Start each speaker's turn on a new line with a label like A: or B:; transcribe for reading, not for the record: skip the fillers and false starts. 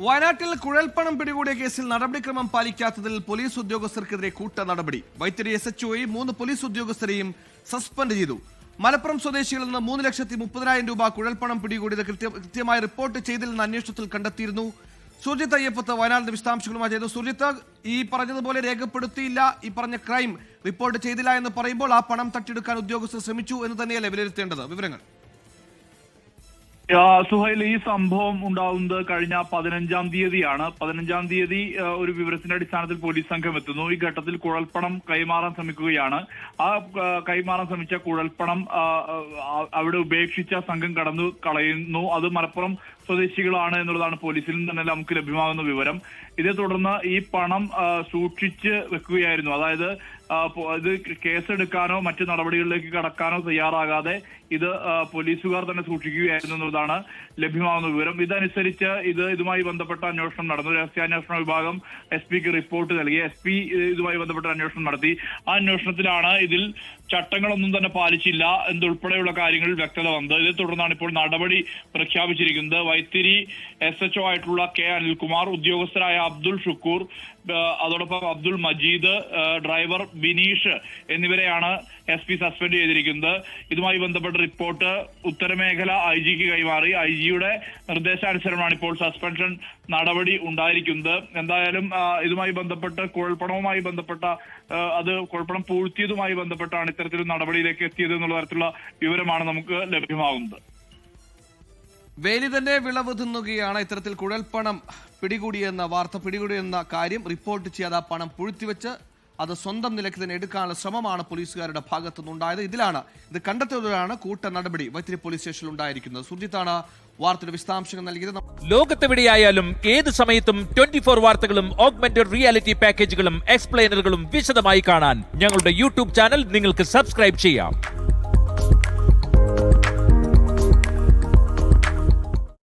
A: വയനാട്ടിൽ കുഴൽപ്പണം പിടികൂടിയ കേസിൽ നടപടിക്രമം പാലിക്കാത്തതിൽ പോലീസ് ഉദ്യോഗസ്ഥർക്കെതിരെ കൂട്ട നടപടി. വൈത്തിരി SHOയെയും 3 പോലീസ് ഉദ്യോഗസ്ഥരെയും സസ്പെൻഡ് ചെയ്തു. മലപ്പുറം സ്വദേശികളിൽ നിന്ന് 3,30,000 രൂപ കുഴൽപ്പണം പിടികൂടിയത് കൃത്യമായി റിപ്പോർട്ട് ചെയ്തില്ലെന്ന് അന്വേഷണത്തിൽ കണ്ടെത്തിയിരുന്നു. സുർജിത്ത് അയ്യപ്പത്ത് വയനാടിന്റെ വിശദാംശങ്ങളുമായി ചെയ്തു. സുർജിത്ത്, ഈ പറഞ്ഞതുപോലെ രേഖപ്പെടുത്തിയില്ല, ഈ പറഞ്ഞ ക്രൈം റിപ്പോർട്ട് ചെയ്തില്ല എന്ന് പറയുമ്പോൾ ആ പണം തട്ടിയെടുക്കാൻ ഉദ്യോഗസ്ഥർ ശ്രമിച്ചു എന്ന് തന്നെയല്ലേ വിലയിരുത്തേണ്ടത്? വിവരങ്ങൾ.
B: സുഹൈൽ, ഈ സംഭവം ഉണ്ടാവുന്നത് കഴിഞ്ഞ 15-ാം തീയതിയാണ്. 15-ാം തീയതി ഒരു വിവരത്തിന്റെ അടിസ്ഥാനത്തിൽ പോലീസ് സംഘം എത്തുന്നു. ഈ ഘട്ടത്തിൽ കുഴൽപ്പണം കൈമാറാൻ ശ്രമിക്കുകയാണ്. ആ കൈമാറാൻ ശ്രമിച്ച കുഴൽപ്പണം അവിടെ ഉപേക്ഷിച്ച സംഘം കടന്നു കളയുന്നു. അത് മലപ്പുറം സ്വദേശികളാണ് എന്നുള്ളതാണ് പോലീസിൽ നിന്ന് തന്നെ നമുക്ക് ലഭ്യമാകുന്ന വിവരം. ഇതേ തുടർന്ന് ഈ പണം സൂക്ഷിച്ച് വെക്കുകയായിരുന്നു. അതായത് ഇത് കേസെടുക്കാനോ മറ്റു നടപടികളിലേക്ക് കടക്കാനോ തയ്യാറാകാതെ ഇത് പോലീസുകാർ തന്നെ സൂക്ഷിക്കുകയായിരുന്നു എന്നുള്ളതാണ് ലഭ്യമാകുന്ന വിവരം. ഇതനുസരിച്ച് ഇതുമായി ബന്ധപ്പെട്ട അന്വേഷണം നടന്നു. രഹസ്യാന്വേഷണ വിഭാഗം SP-ക്ക് റിപ്പോർട്ട് നൽകി. SP ഇതുമായി ബന്ധപ്പെട്ട അന്വേഷണം നടത്തി. ആ അന്വേഷണത്തിലാണ് ഇതിൽ ചട്ടങ്ങളൊന്നും തന്നെ പാലിച്ചില്ല എന്നുൾപ്പെടെയുള്ള കാര്യങ്ങളിൽ വ്യക്തത വന്നത്. ഇതേ തുടർന്നാണ് ഇപ്പോൾ നടപടി പ്രഖ്യാപിച്ചിരിക്കുന്നത്. വൈത്തിരി SHO ആയിട്ടുള്ള K അനിൽകുമാർ, ഉദ്യോഗസ്ഥരായ അബ്ദുൾ ഷുക്കൂർ, അതോടൊപ്പം അബ്ദുൾ മജീദ്, ഡ്രൈവർ ബിനീഷ് എന്നിവരെയാണ് SP സസ്പെൻഡ് ചെയ്തിരിക്കുന്നത്. ഇതുമായി ബന്ധപ്പെട്ട റിപ്പോർട്ട് ഉത്തരമേഖല IG-ക്ക് കൈമാറി. IG-യുടെ നിർദ്ദേശാനുസരണമാണ് ഇപ്പോൾ സസ്പെൻഷൻ നടപടി ഉണ്ടായിരിക്കുന്നത്. എന്തായാലും ഇതുമായി ബന്ധപ്പെട്ട് കുഴൽപ്പണവുമായി ബന്ധപ്പെട്ട അത് കുഴൽപ്പണം പൂഴ്ത്തിയതുമായി ബന്ധപ്പെട്ടാണ് ഇത്തരത്തിലുള്ള നടപടിയിലേക്ക് എത്തിയത് എന്നുള്ള തരത്തിലുള്ള വിവരമാണ് നമുക്ക് ലഭ്യമാകുന്നത്.
A: വേലി തന്നെ വിളവ് തിന്നുകയാണ്. ഇത്തരത്തിൽ കുഴൽപ്പണം പിടികൂടിയെന്ന കാര്യം റിപ്പോർട്ട് ചെയ്യാതെ പണം പൂഴ്ത്തിവെച്ച് അത് സ്വന്തം നിലയ്ക്ക് തന്നെ എടുക്കാനുള്ള ശ്രമമാണ് പോലീസുകാരുടെ ഭാഗത്തു നിന്നുണ്ടായത്. ഇത് കണ്ടെത്തിയതോടെയാണ് കൂട്ട നടപടി വൈത്തിരി പോലീസ് സ്റ്റേഷനിൽ ഉണ്ടായിരിക്കുന്നത്. സുർജിത്താണ് വാർത്തയുടെ വിശദാംശങ്ങൾ നൽകിയത്.
C: ലോകത്തെവിടെയായാലും ഏത് സമയത്തും 24 വാർത്തകളും ഓഗ്മെന്റഡ് റിയാലിറ്റി പാക്കേജുകളും എക്സ്പ്ലെയിനറുകളും വിശദമായി കാണാൻ ഞങ്ങളുടെ YouTube ചാനൽ നിങ്ങൾക്ക് സബ്സ്ക്രൈബ് ചെയ്യാം.